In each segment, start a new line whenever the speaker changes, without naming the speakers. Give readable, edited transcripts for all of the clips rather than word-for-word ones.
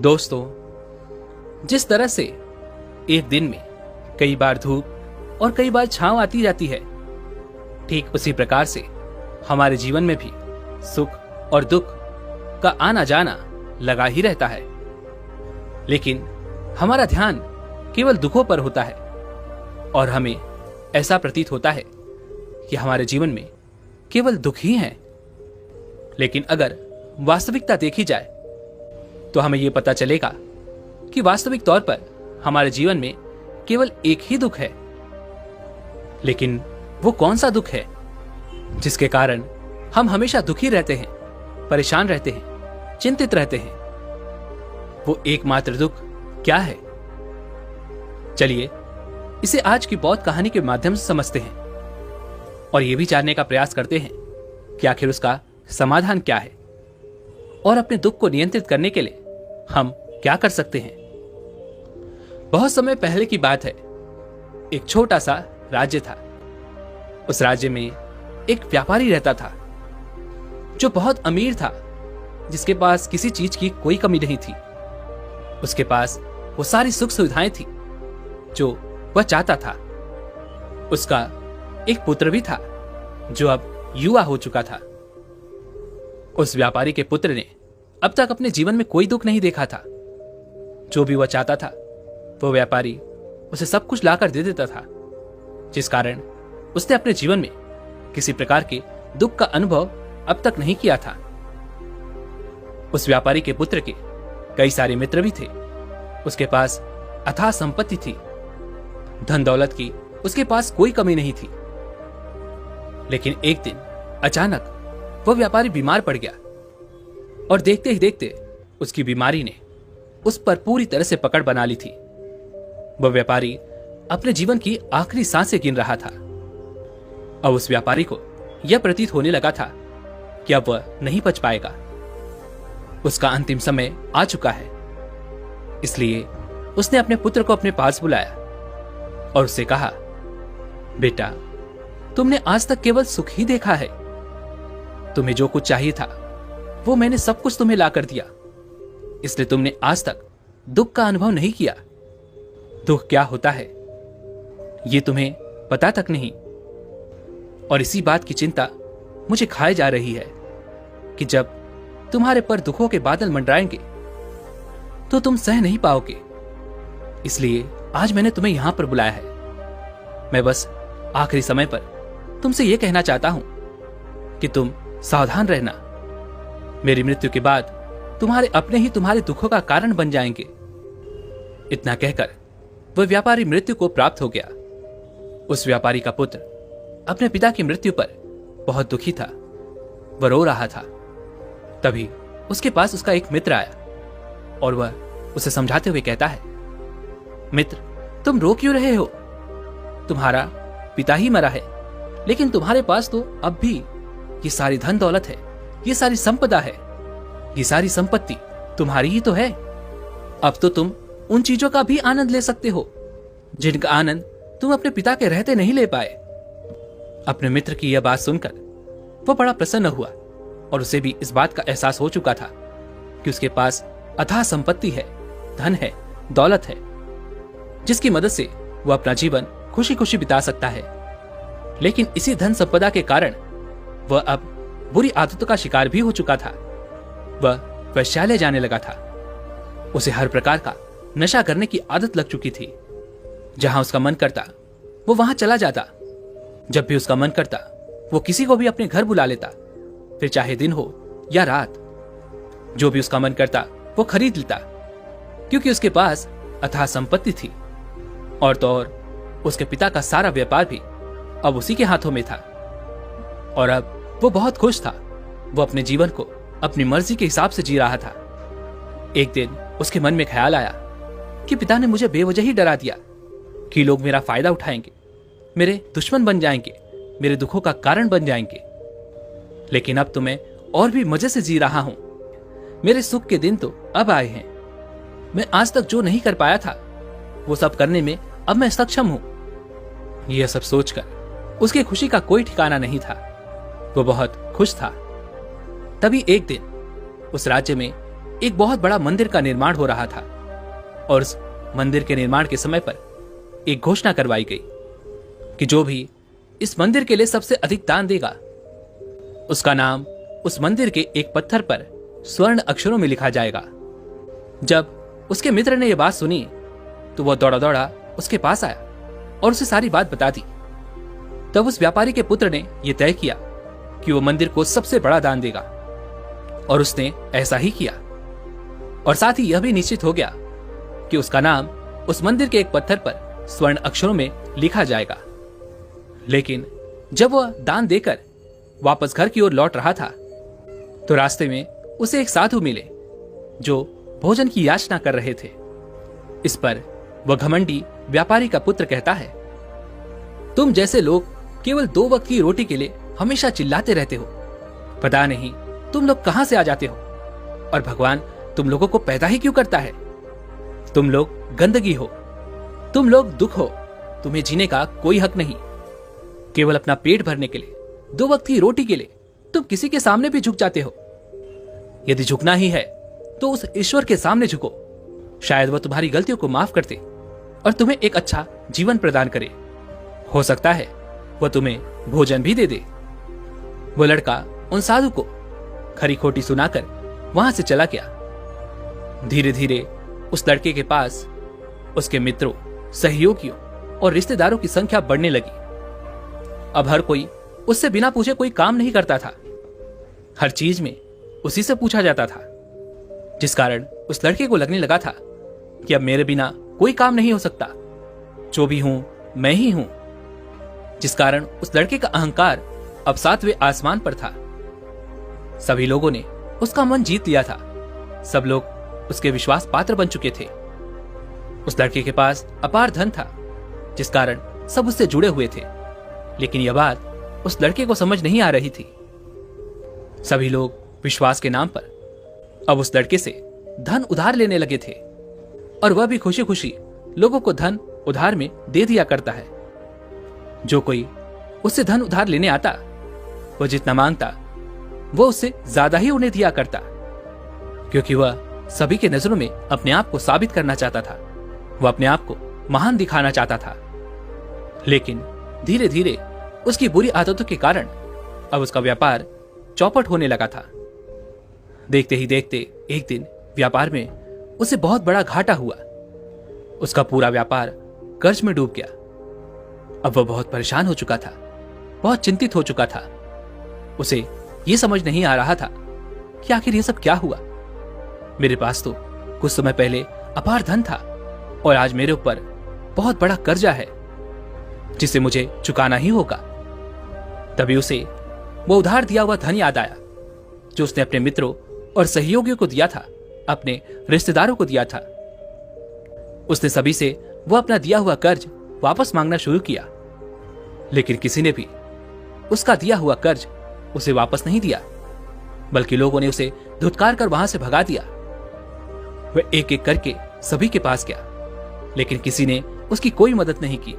दोस्तों, जिस तरह से एक दिन में कई बार धूप और कई बार छांव आती जाती है, ठीक उसी प्रकार से हमारे जीवन में भी सुख और दुख का आना जाना लगा ही रहता है। लेकिन हमारा ध्यान केवल दुखों पर होता है और हमें ऐसा प्रतीत होता है कि हमारे जीवन में केवल दुख ही हैं। लेकिन अगर वास्तविकता देखी जाए तो हमें यह पता चलेगा कि वास्तविक तौर पर हमारे जीवन में केवल एक ही दुख है। लेकिन वो कौन सा दुख है जिसके कारण हम हमेशा दुखी रहते हैं, परेशान रहते हैं, चिंतित रहते हैं? वो एकमात्र दुख क्या है? चलिए इसे आज की बौद्ध कहानी के माध्यम से समझते हैं और यह भी जानने का प्रयास करते हैं कि आखिर उसका समाधान क्या है और अपने दुख को नियंत्रित करने के लिए हम क्या कर सकते हैं। बहुत समय पहले की बात है। एक छोटा सा राज्य था। उस राज्य में एक व्यापारी रहता था जो बहुत अमीर था, जिसके पास किसी चीज की कोई कमी नहीं थी। उसके पास वो सारी सुख सुविधाएं थी जो वह चाहता था। उसका एक पुत्र भी था जो अब युवा हो चुका था। उस व्यापारी के पुत्र ने अब तक अपने जीवन में कोई दुख नहीं देखा था। जो भी वह चाहता था वो व्यापारी उसे सब कुछ लाकर दे देता था, जिस कारण उसने अपने जीवन में किसी प्रकार के दुख का अनुभव अब तक नहीं किया था। उस व्यापारी के पुत्र के कई सारे मित्र भी थे। उसके पास अथाह संपत्ति थी, धन दौलत की उसके पास कोई कमी नहीं थी। लेकिन एक दिन अचानक वह व्यापारी बीमार पड़ गया और देखते ही देखते उसकी बीमारी ने उस पर पूरी तरह से पकड़ बना ली थी। वह व्यापारी अपने जीवन की आखिरी सांसें गिन रहा था। अब उस व्यापारी को यह प्रतीत होने लगा था कि अब वह नहीं बच पाएगा। उसका अंतिम समय आ चुका है। इसलिए उसने अपने पुत्र को अपने पास बुलाया और उससे कहा, बेटा, तुमने आज तक केवल सुख ही देखा है। तुम्हें जो कुछ चाहिए था वो मैंने सब कुछ तुम्हें ला कर दिया, इसलिए तुमने आज तक दुख का अनुभव नहीं किया। दुख क्या होता है ये तुम्हें पता तक नहीं, और इसी बात की चिंता मुझे खाए जा रही है कि जब तुम्हारे पर दुखों के बादल मंडराएंगे तो तुम सह नहीं पाओगे। इसलिए आज मैंने तुम्हें यहां पर बुलाया है। मैं बस आखिरी समय पर तुमसे यह कहना चाहता हूं कि तुम सावधान रहना। मेरी मृत्यु के बाद तुम्हारे अपने ही तुम्हारे दुखों का कारण बन जाएंगे। इतना कहकर वह व्यापारी मृत्यु को प्राप्त हो गया। उस व्यापारी का पुत्र अपने पिता की मृत्यु पर बहुत दुखी था। वह रो रहा था। तभी उसके पास उसका एक मित्र आया और वह उसे समझाते हुए कहता है, मित्र, तुम रो क्यों रहे हो? तुम्हारा पिता ही मरा है, लेकिन तुम्हारे पास तो अब भी ये सारी धन दौलत है, ये सारी संपदा है, ये सारी संपत्ति तुम्हारी ही तो है। अब तो तुम उन चीजों का भी आनंद ले सकते हो जिनका आनंद तुम अपने पिता के रहते नहीं ले पाए। अपने मित्र की यह बात सुनकर वह बड़ा प्रसन्न हुआ और उसे भी इस बात का एहसास हो चुका था कि उसके पास अथाह संपत्ति है, धन है, दौलत है, जिसकी मदद से वह अपना जीवन खुशी खुशी बिता सकता है। लेकिन इसी धन संपदा के कारण वह अब बुरी आदतों का शिकार भी हो चुका था। वह वैश्यालय जाने लगा था। उसे हर प्रकार का नशा करने की आदत लग चुकी थी। जहां उसका मन करता वो वहां चला जाता। जब भी उसका मन करता वो किसी को भी अपने घर बुला लेता, फिर चाहे दिन हो या रात। जो भी उसका मन करता वो खरीद लेता, क्योंकि उसके पास अथाह संपत्ति थी। और तो और उसके पिता का सारा व्यापार भी अब उसी के हाथों में था और अब वो बहुत खुश था। वो अपने जीवन को अपनी मर्जी के हिसाब से जी रहा था। एक दिन उसके मन में ख्याल आया कि पिता ने मुझे बेवजह ही डरा दिया कि लोग मेरा फायदा उठाएंगे, मेरे दुश्मन बन जाएंगे, मेरे दुखों का कारण बन जाएंगे। लेकिन अब तो मैं और भी मजे से जी रहा हूं। मेरे सुख के दिन तो अब आए हैं। मैं आज तक जो नहीं कर पाया था वो सब करने में अब मैं सक्षम हूं। यह सब सोचकर उसकी खुशी का कोई ठिकाना नहीं था। वो बहुत खुश था। तभी एक दिन उस राज्य में एक बहुत बड़ा मंदिर का निर्माण हो रहा था और उस मंदिर के निर्माण के समय पर एक घोषणा करवाई गई कि जो भी इस मंदिर के लिए सबसे अधिक दान देगा उसका नाम उस मंदिर के एक पत्थर पर स्वर्ण अक्षरों में लिखा जाएगा। जब उसके मित्र ने यह बात सुनी तो वह दौड़ा दौड़ा उसके पास आया और उसे सारी बात बता दी। तब उस व्यापारी के पुत्र ने यह तय किया कि वह मंदिर को सबसे बड़ा दान देगा और उसने ऐसा ही किया और साथ ही यह भी निश्चित हो गया कि उसका नाम उस मंदिर के एक पत्थर पर स्वर्ण अक्षरों में लिखा जाएगा। लेकिन जब वह दान देकर वापस घर की ओर लौट रहा था तो रास्ते में उसे एक साधु मिले जो भोजन की याचना कर रहे थे। इस पर वह घमंडी व्यापारी का पुत्र कहता है, तुम जैसे लोग केवल 2 वक्त की रोटी के लिए हमेशा चिल्लाते रहते हो। पता नहीं तुम लोग कहां से आ जाते हो और भगवान तुम लोगों को पैदा ही क्यों करता है। तुम लोग गंदगी हो, तुम लोग दुख हो, तुम्हें जीने का कोई हक नहीं। केवल अपना पेट भरने के लिए 2 वक्त की रोटी के लिए तुम किसी के सामने भी झुक जाते हो। यदि झुकना ही है तो उस ईश्वर के सामने झुको, शायद वह तुम्हारी गलतियों को माफ कर दे और तुम्हें एक अच्छा जीवन प्रदान करे। हो सकता है वह तुम्हें भोजन भी दे दे। वो लड़का उन साधु को खरी खोटी सुनाकर वहां से चला गया। धीरे धीरे उस लड़के के पास उसके मित्रों, सहयोगियों और रिश्तेदारों की संख्या बढ़ने लगी। अब हर कोई उससे बिना पूछे कोई काम नहीं करता था। हर चीज में उसी से पूछा जाता था, जिस कारण उस लड़के को लगने लगा था कि अब मेरे बिना कोई काम नहीं हो सकता, जो भी हूं मैं ही हूं। जिस कारण उस लड़के का अहंकार अब 7वें आसमान पर था। सभी लोगों ने उसका मन जीत लिया था। सब लोग उसके विश्वास पात्र बन चुके थे। उस लड़के के पास अपार धन था, जिस कारण सब उससे जुड़े हुए थे। लेकिन यह बात उस लड़के को समझ नहीं आ रही थी। सभी लोग विश्वास के नाम पर अब उस लड़के से धन उधार लेने लगे थे और वह भी खुशी खुशी लोगों को धन उधार में दे दिया करता है। जो कोई उससे धन उधार लेने आता, वह जितना मांगता वो उससे ज्यादा ही उन्हें दिया करता, क्योंकि वह सभी के नजरों में अपने आप को साबित करना चाहता था। वह अपने आप को महान दिखाना चाहता था। लेकिन धीरे धीरे उसकी बुरी आदतों के कारण अब उसका व्यापार चौपट होने लगा था। देखते ही देखते एक दिन व्यापार में उसे बहुत बड़ा घाटा हुआ। उसका पूरा व्यापार कर्ज में डूब गया। अब वह बहुत परेशान हो चुका था, बहुत चिंतित हो चुका था। उसे यह समझ नहीं आ रहा था कि आखिर यह सब क्या हुआ। मेरे पास तो कुछ समय पहले अपार धन था और आज मेरे ऊपर बहुत बड़ा कर्जा है जिसे मुझे चुकाना ही होगा। तभी उसे वो उधार दिया हुआ धन याद आया जो उसने अपने मित्रों और सहयोगियों को दिया था, अपने रिश्तेदारों को दिया था। उसने सभी से वो अपना दिया हुआ कर्ज वापस मांगना शुरू किया, लेकिन किसी ने भी उसका दिया हुआ कर्ज उसे वापस नहीं दिया, बल्कि लोगों ने उसे धुतकार कर वहां से भगा दिया। वह एक एक करके सभी के पास गया, लेकिन किसी ने उसकी कोई मदद नहीं की।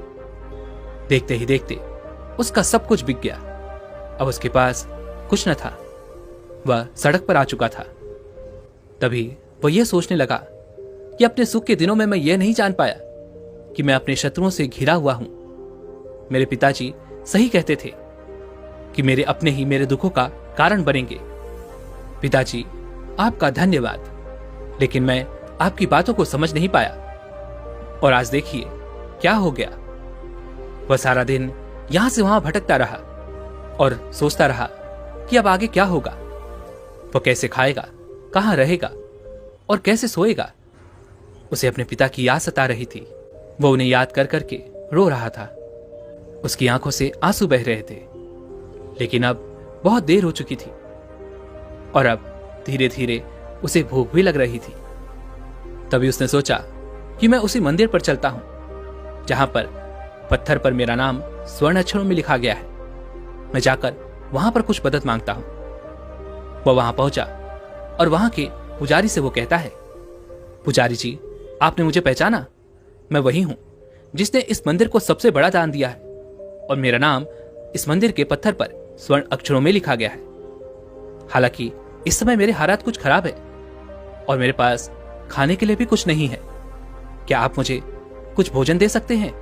देखते ही देखते उसका सब कुछ बिक गया। अब उसके पास कुछ न था। वह सड़क पर आ चुका था। तभी वह यह सोचने लगा कि अपने सुख के दिनों में मैं यह नहीं जान पाया कि मैं अपने शत्रुओं से घिरा हुआ हूं। मेरे पिताजी सही कहते थे कि मेरे अपने ही मेरे दुखों का कारण बनेंगे। पिताजी, आपका धन्यवाद, लेकिन मैं आपकी बातों को समझ नहीं पाया और आज देखिए क्या हो गया। वह सारा दिन यहां से वहां भटकता रहा और सोचता रहा कि अब आगे क्या होगा। वह कैसे खाएगा, कहां रहेगा और कैसे सोएगा। उसे अपने पिता की याद सता रही थी। वह उन्हें याद कर करके रो रहा था। उसकी आंखों से आंसू बह रहे थे, लेकिन अब बहुत देर हो चुकी थी और अब धीरे धीरे उसे भूख भी लग रही थी। तभी उसने सोचा कि मैं उसी मंदिर पर चलता हूं जहां पर पत्थर पर मेरा नाम स्वर्ण अक्षरों में लिखा गया है। मैं जाकर वहां पर कुछ मदद मांगता हूं। वह वहां पहुंचा और वहां के पुजारी से वो कहता है, पुजारी जी, आपने मुझे पहचाना? मैं वही हूं जिसने इस मंदिर को सबसे बड़ा दान दिया है और मेरा नाम इस मंदिर के पत्थर पर स्वर्ण अक्षरों में लिखा गया है। हालांकि इस समय मेरे हालात कुछ खराब है, और मेरे पास खाने के लिए भी कुछ नहीं है। क्या आप मुझे कुछ भोजन दे सकते हैं?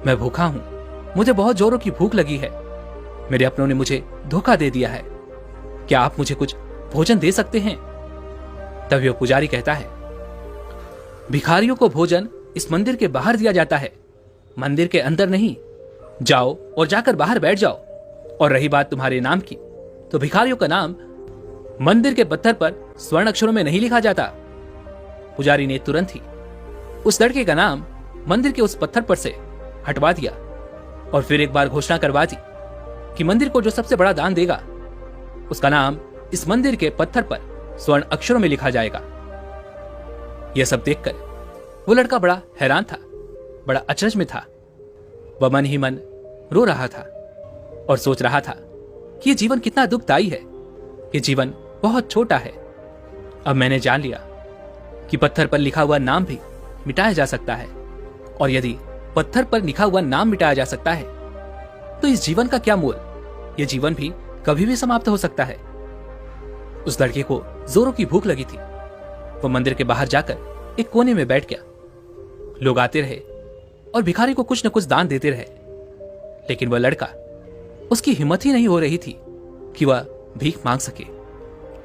मैं भूखा हूं, मुझे बहुत जोरों की भूख लगी है। मेरे अपनों ने मुझे धोखा दे दिया है। क्या आप मुझे कुछ भोजन दे सकते हैं? तभी वो पुजारी कहता है, भिखारियों को भोजन इस मंदिर के बाहर दिया जाता है, मंदिर के अंदर नहीं। जाओ और जाकर बाहर बैठ जाओ। और रही बात तुम्हारे नाम की, तो भिखारियों का नाम मंदिर के पत्थर पर स्वर्ण अक्षरों में नहीं लिखा जाता। पुजारी ने तुरंत ही उस लड़के का नाम मंदिर के उस पत्थर पर से हटवा दिया और फिर एक बार घोषणा करवा दी कि मंदिर को जो सबसे बड़ा दान देगा, उसका नाम इस मंदिर के पत्थर पर स्वर्ण अक्षरों में लिखा जाएगा। यह सब देखकर वो लड़का बड़ा हैरान था, बड़ा अचरज में था। वह मन ही मन रो रहा था और सोच रहा था कि यह जीवन कितना दुखदाई है, ये जीवन बहुत छोटा है। अब मैंने जान लिया कि पत्थर पर लिखा हुआ नाम भी मिटाया जा सकता है, और यदि पत्थर पर लिखा हुआ नाम मिटाया जा सकता है तो इस जीवन का क्या मोल? यह जीवन भी कभी भी समाप्त हो सकता है। उस लड़के को जोरों की भूख लगी थी। वह मंदिर के बाहर जाकर एक कोने में बैठ गया। लोग आते रहे और भिखारी को कुछ न कुछ दान देते रहे, लेकिन वह लड़का, उसकी हिम्मत ही नहीं हो रही थी कि वह भीख मांग सके,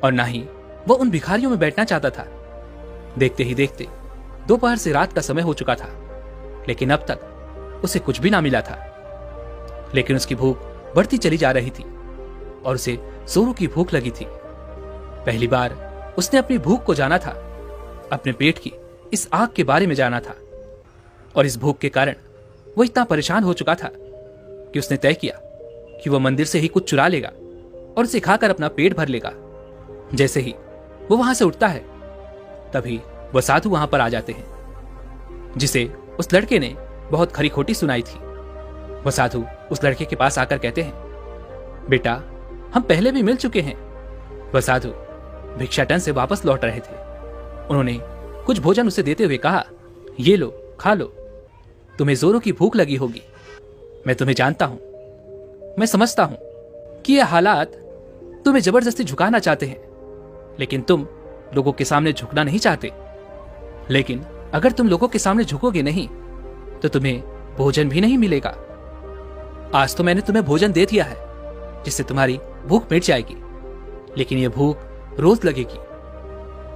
और ना ही वह उन भिखारियों में बैठना चाहता था। देखते ही देखते दोपहर से रात का समय हो चुका था, लेकिन अब तक उसे कुछ भी ना मिला था। लेकिन उसकी भूख बढ़ती चली जा रही थी और उसे जोरों की भूख लगी थी। पहली बार उसने अपनी भूख को जाना था, अपने पेट की इस आग के बारे में जाना था, और इस भूख के कारण वो इतना परेशान हो चुका था कि उसने तय किया कि वह मंदिर से ही कुछ चुरा लेगा और उसे खाकर अपना पेट भर लेगा। जैसे ही वो वहां से उठता है, तभी वह साधु वहां पर आ जाते हैं, जिसे उस लड़के ने बहुत खरी खोटी सुनाई थी। वह साधु उस लड़के के पास आकर कहते हैं, बेटा, हम पहले भी मिल चुके हैं। वह साधु भिक्षाटन से वापस लौट रहे थे। उन्होंने कुछ भोजन उसे देते हुए कहा, ये लो, खा लो, तुम्हें जोरों की भूख लगी होगी। मैं तुम्हें जानता हूं, मैं समझता हूं कि यह हालात तुम्हें जबरदस्ती झुकाना चाहते हैं, लेकिन तुम लोगों के सामने झुकना नहीं चाहते। लेकिन अगर तुम लोगों के सामने झुकोगे नहीं तो तुम्हें भोजन भी नहीं मिलेगा। आज तो मैंने तुम्हें भोजन दे दिया है, जिससे तुम्हारी भूख मिट जाएगी, लेकिन यह भूख रोज लगेगी।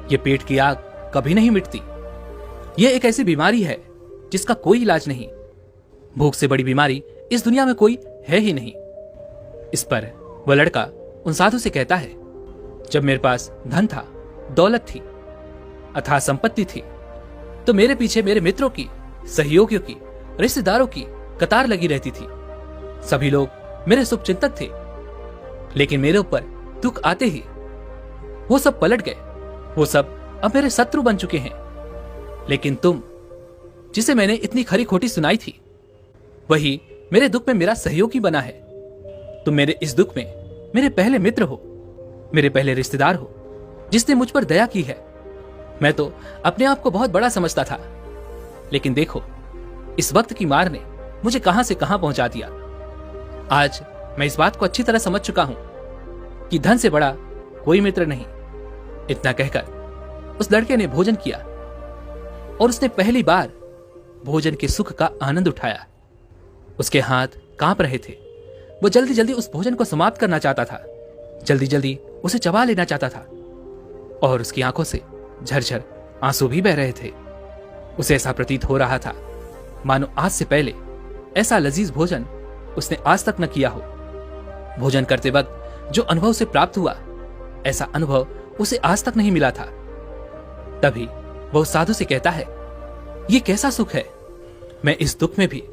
यह पेट की आग कभी नहीं मिटती। यह एक ऐसी बीमारी है जिसका कोई इलाज नहीं। भूख से बड़ी बीमारी इस दुनिया में कोई है ही नहीं। इस पर वह लड़का उन साधु से कहता है, जब मेरे पास धन था, दौलत थी, अथाह संपत्ति थी, तो मेरे पीछे मेरे मित्रों की, सहयोगियों की, रिश्तेदारों की कतार लगी रहती थी। सभी लोग मेरे शुभचिंतक थे, लेकिन मेरे ऊपर दुख आते ही वो सब पलट गए। वो सब अब मेरे शत्रु बन चुके हैं। लेकिन तुम, जिसे मैंने इतनी खरी खोटी सुनाई थी, वही मेरे दुख में मेरा सहयोगी बना है। तुम मेरे इस दुख में मेरे पहले मित्र हो, मेरे पहले रिश्तेदार हो, जिसने मुझ पर दया की है। मैं तो अपने आप को बहुत बड़ा समझता था, लेकिन देखो, इस वक्त की मार ने मुझे कहां से कहां पहुंचा दिया। आज मैं इस बात को अच्छी तरह समझ चुका हूं कि धन से बड़ा कोई मित्र नहीं। इतना कहकर उस लड़के ने भोजन किया और उसने पहली बार भोजन के सुख का आनंद उठाया। उसके हाथ कांप रहे थे। वो जल्दी जल्दी उस भोजन को समाप्त करना चाहता था, जल्दी जल्दी उसे चबा लेना चाहता था, और उसकी आंखों से झरझर आंसू भी बह रहे थे। उसे ऐसा प्रतीत हो रहा था मानो आज से पहले ऐसा लजीज भोजन उसने आज तक न किया हो। भोजन करते वक्त जो अनुभव उसे प्राप्त हुआ, ऐसा अनुभव उसे आज तक नहीं मिला था। तभी वह साधु से कहता है, ये कैसा सुख है, मैं इस दुख में भी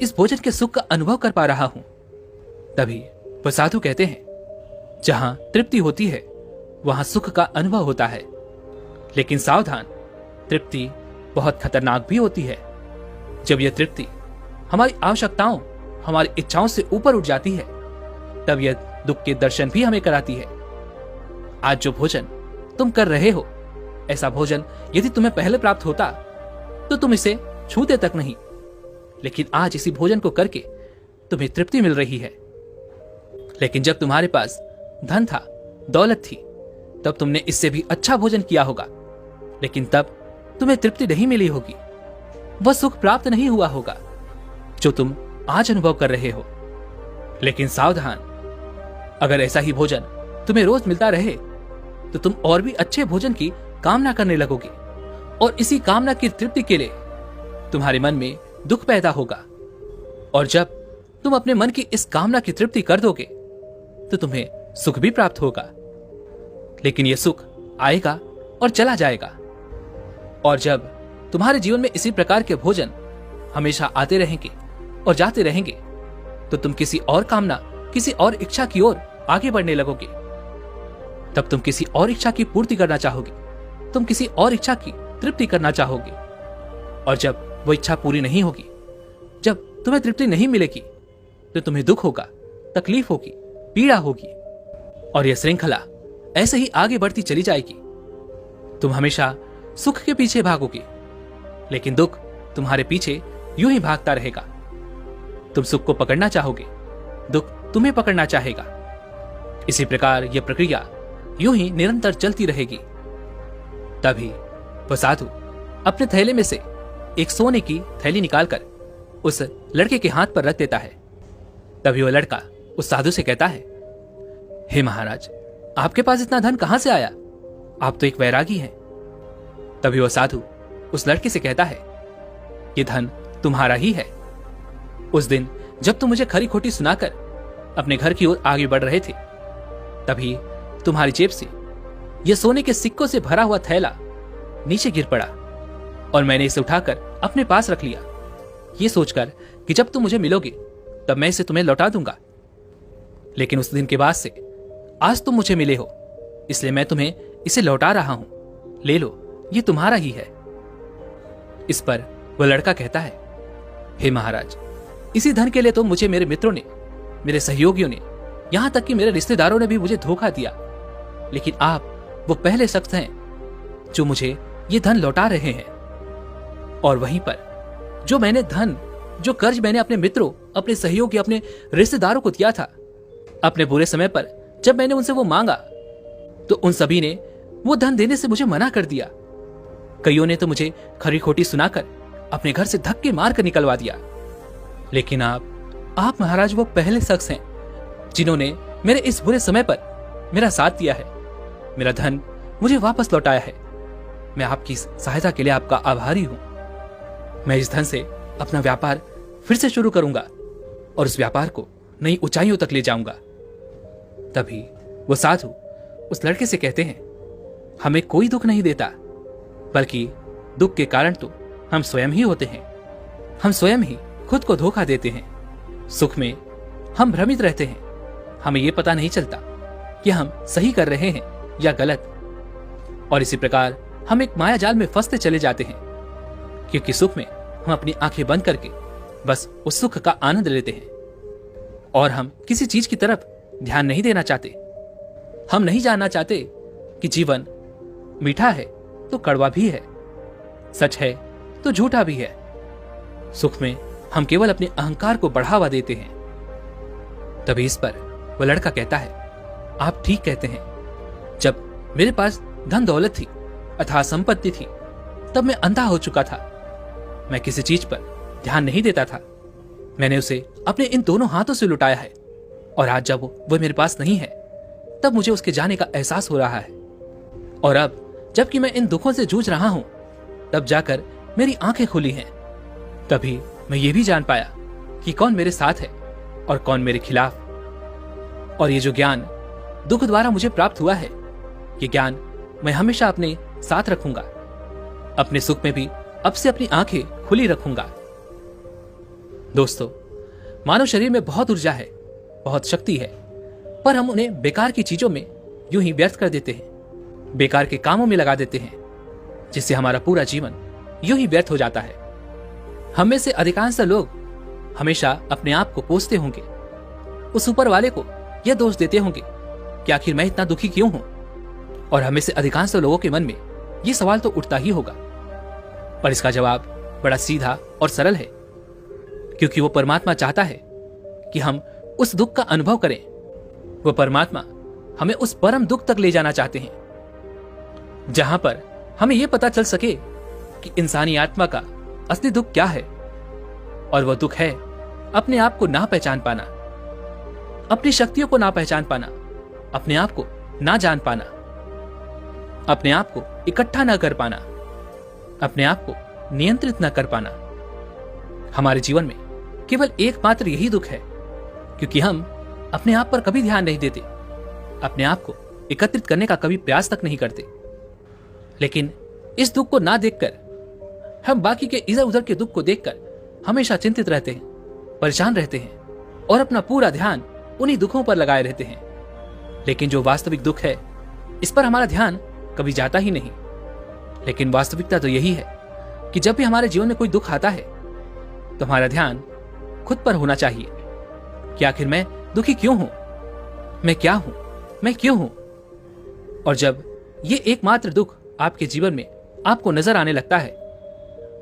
इस भोजन के सुख का अनुभव कर पा रहा हूं। तभी वह साधु कहते हैं, जहां तृप्ति होती है वहां सुख का अनुभव होता है, लेकिन सावधान, तृप्ति बहुत खतरनाक भी होती है। जब यह तृप्ति हमारी आवश्यकताओं, हमारी इच्छाओं से ऊपर उठ जाती है, तब यह दुख के दर्शन भी हमें कराती है। आज जो भोजन तुम कर रहे हो, ऐसा भोजन यदि तुम्हें पहले प्राप्त होता तो तुम इसे छूते तक नहीं, लेकिन आज इसी भोजन को करके तुम्हें तृप्ति मिल रही है। लेकिन जब तुम्हारे पास धन था, दौलत थी, तब तुमने इससे भी अच्छा भोजन किया होगा, लेकिन तब तुम्हें तृप्ति नहीं मिली होगी, वह सुख प्राप्त नहीं हुआ होगा जो तुम आज अनुभव कर रहे हो। लेकिन सावधान, अगर ऐसा ही भोजन तुम्हें रोज मिलता रहे तो तुम और भी अच्छे भोजन की कामना करने लगोगे, और इसी कामना की तृप्ति के लिए तुम्हारे मन में दुख पैदा होगा। और जब तुम अपने मन की इस कामना की तृप्ति कर दोगे तो तुम्हें सुख भी प्राप्त होगा, लेकिन यह सुख आएगा और चला जाएगा। और जब तुम्हारे जीवन में इसी प्रकार के भोजन हमेशा आते रहेंगे और जाते रहेंगे तो तुम किसी और कामना, किसी और इच्छा की ओर आगे बढ़ने लगोगे। तब तुम किसी और इच्छा की पूर्ति करना चाहोगे, तुम किसी और इच्छा की तृप्ति करना चाहोगे, और जब वो इच्छा पूरी नहीं होगी, जब तुम्हें तृप्ति नहीं मिलेगी तो तुम्हें दुख होगा, तकलीफ होगी, पीड़ा होगी, और यह श्रृंखला ऐसे ही आगे बढ़ती चली जाएगी। तुम हमेशा सुख के पीछे भागोगे, लेकिन दुख तुम्हारे पीछे यूं ही भागता रहेगा। तुम सुख को पकड़ना चाहोगे, दुख तुम्हें पकड़ना चाहेगा। इसी प्रकार यह प्रक्रिया यूं ही निरंतर चलती रहेगी। तभी वह साधु अपने थैले में से एक सोने की थैली निकालकर उस लड़के के हाथ पर रख देता है। तभी वह लड़का उस साधु से कहता है, हे महाराज, आपके पास इतना धन कहां से आया? आप तो एक वैरागी हैं। तभी वह साधु उस लड़के से कहता है, ये धन तुम्हारा ही है। उस दिन जब तुम मुझे खरी खोटी सुनाकर अपने घर की ओर आगे बढ़ रहे थे, तभी तुम्हारी जेब से यह सोने के सिक्कों से भरा हुआ थैला नीचे गिर पड़ा, और मैंने इसे उठाकर अपने पास रख लिया, ये सोचकर कि जब तुम मुझे मिलोगे तब मैं इसे तुम्हें लौटा दूंगा। लेकिन उस दिन के बाद से आज तुम मुझे मिले हो, इसलिए मैं तुम्हें इसे लौटा रहा हूं। ले लो, ये तुम्हारा ही है। इस पर वह लड़का कहता है, हे महाराज, इसी धन के लिए तो मुझे मेरे मित्रों ने, मेरे सहयोगियों ने, यहां तक कि मेरे रिश्तेदारों ने भी मुझे धोखा दिया, लेकिन आप वो पहले शख्स हैं जो मुझे ये धन लौटा रहे हैं। और वहीं पर जो मैंने धन, जो कर्ज मैंने अपने मित्रों, अपने सहयोगी, अपने रिश्तेदारों को दिया था, अपने बुरे समय पर जब मैंने उनसे वो मांगा तो उन सभी ने वो धन देने से मुझे मना कर दिया। कईयों ने तो मुझे खरी खोटी सुनाकर अपने घर से धक्के मारकर निकलवा दिया। लेकिन आप महाराज वो पहले शख्स हैं जिन्होंने मेरे इस बुरे समय पर मेरा साथ दिया है, मेरा धन मुझे वापस लौटाया है। मैं आपकी सहायता के लिए आपका आभारी हूं। मैं इस धन से अपना व्यापार फिर से शुरू करूंगा और उस व्यापार को नई ऊंचाइयों तक ले जाऊंगा। तभी वो साधु उस लड़के से कहते हैं, हमें कोई दुख नहीं देता, बल्कि दुख के कारण तो हम स्वयं ही होते हैं। हम स्वयं ही खुद को धोखा देते हैं। सुख में हम भ्रमित रहते हैं, हमें यह पता नहीं चलता कि हम सही कर रहे हैं या गलत, और इसी प्रकार हम एक माया जाल में फंसते चले जाते हैं, क्योंकि सुख में हम अपनी आंखें बंद करके बस उस सुख का आनंद लेते हैं, और हम किसी चीज की तरफ ध्यान नहीं देना चाहते। हम नहीं जानना चाहते कि जीवन मीठा है तो कड़वा भी है, सच है तो झूठा भी है। सुख में हम केवल अपने अहंकार को बढ़ावा देते हैं। तभी इस पर वह लड़का कहता है, आप ठीक कहते हैं। जब मेरे पास धन दौलत थी, अथाह संपत्ति थी, तब मैं अंधा हो चुका था। मैं किसी चीज पर ध्यान नहीं देता था। मैंने उसे अपने इन दोनों हाथों से लुटाया है, और आज जब वो मेरे पास नहीं है, तब मुझे उसके जाने का एहसास हो रहा है। और अब जबकि मैं इन दुखों से जूझ रहा हूं, तब जाकर मेरी आंखें खुली हैं। तभी मैं ये भी जान पाया कि कौन मेरे साथ है और कौन मेरे खिलाफ। और ये जो ज्ञान दुख द्वारा मुझे प्राप्त हुआ है, ये ज्ञान मैं हमेशा अपने साथ रखूंगा। अपने सुख में भी अब से अपनी आंखें खुली रखूंगा। दोस्तों, मानव शरीर में बहुत ऊर्जा है, बहुत शक्ति है, पर हम उन्हें बेकार की चीजों में यूं ही व्यर्थ कर देते हैं, बेकार के कामों में लगा देते हैं, जिससे हमारा पूरा जीवन यूं ही व्यर्थ हो जाता है। हम में से अधिकांश लोग हमेशा अपने आप को कोसते होंगे, उस ऊपर वाले को यह दोष देते होंगे कि आखिर मैं इतना दुखी क्यों हूं। और हमें से अधिकांश लोगों के मन में यह सवाल तो उठता ही होगा, पर इसका जवाब बड़ा सीधा और सरल है, क्योंकि वो परमात्मा चाहता है कि हम उस दुख का अनुभव करें। वो परमात्मा हमें उस परम दुख तक ले जाना चाहते हैं जहां पर हमें यह पता चल सके कि इंसानी आत्मा का असली दुख क्या है। और वह दुख है अपने आप को ना पहचान पाना, अपनी शक्तियों को ना पहचान पाना, अपने आप को ना जान पाना, अपने आप को इकट्ठा ना कर पाना, अपने आप को नियंत्रित ना कर पाना। हमारे जीवन में केवल एकमात्र यही दुख है, क्योंकि हम अपने आप पर कभी ध्यान नहीं देते, अपने आप को एकत्रित करने का कभी प्रयास तक नहीं करते। लेकिन इस दुख को ना देखकर हम बाकी के इधर उधर के दुख को देखकर हमेशा चिंतित रहते हैं, परेशान रहते हैं और अपना पूरा ध्यान उन्हीं दुखों पर लगाए रहते हैं। लेकिन जो वास्तविक दुख है, इस पर हमारा ध्यान कभी जाता ही नहीं। लेकिन वास्तविकता तो यही है कि जब भी हमारे जीवन में कोई दुख आता है तो हमारा ध्यान खुद पर होना चाहिए कि आखिर मैं दुखी क्यों हूं, मैं क्या हूं, मैं क्यों हूं। और जब ये एकमात्र दुख आपके जीवन में आपको नजर आने लगता है,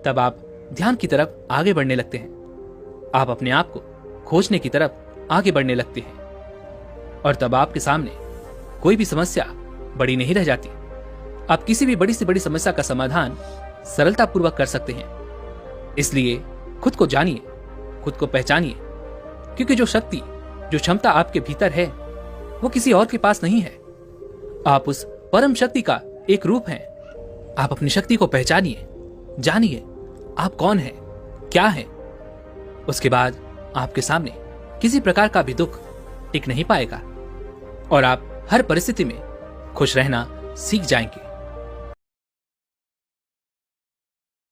तब आप ध्यान की तरफ आगे बढ़ने लगते हैं। आप अपने आप को खोजने की तरफ आगे बढ़ने लगते हैं और तब आपके सामने कोई भी समस्या बड़ी नहीं रह जाती। आप किसी भी बड़ी से बड़ी समस्या का समाधान सरलतापूर्वक कर सकते हैं। इसलिए खुद को जानिए, खुद को पहचानिए, क्योंकि जो शक्ति, जो क्षमता आपके भीतर है, वो किसी और के पास नहीं है। आप उस परम शक्ति का एक रूप हैं। आप अपनी शक्ति को पहचानिए, जानिए आप कौन हैं, क्या हैं। उसके बाद आपके सामने किसी प्रकार का भी दुख टिक नहीं पाएगा और आप हर परिस्थिति में खुश रहना सीख जाएंगे।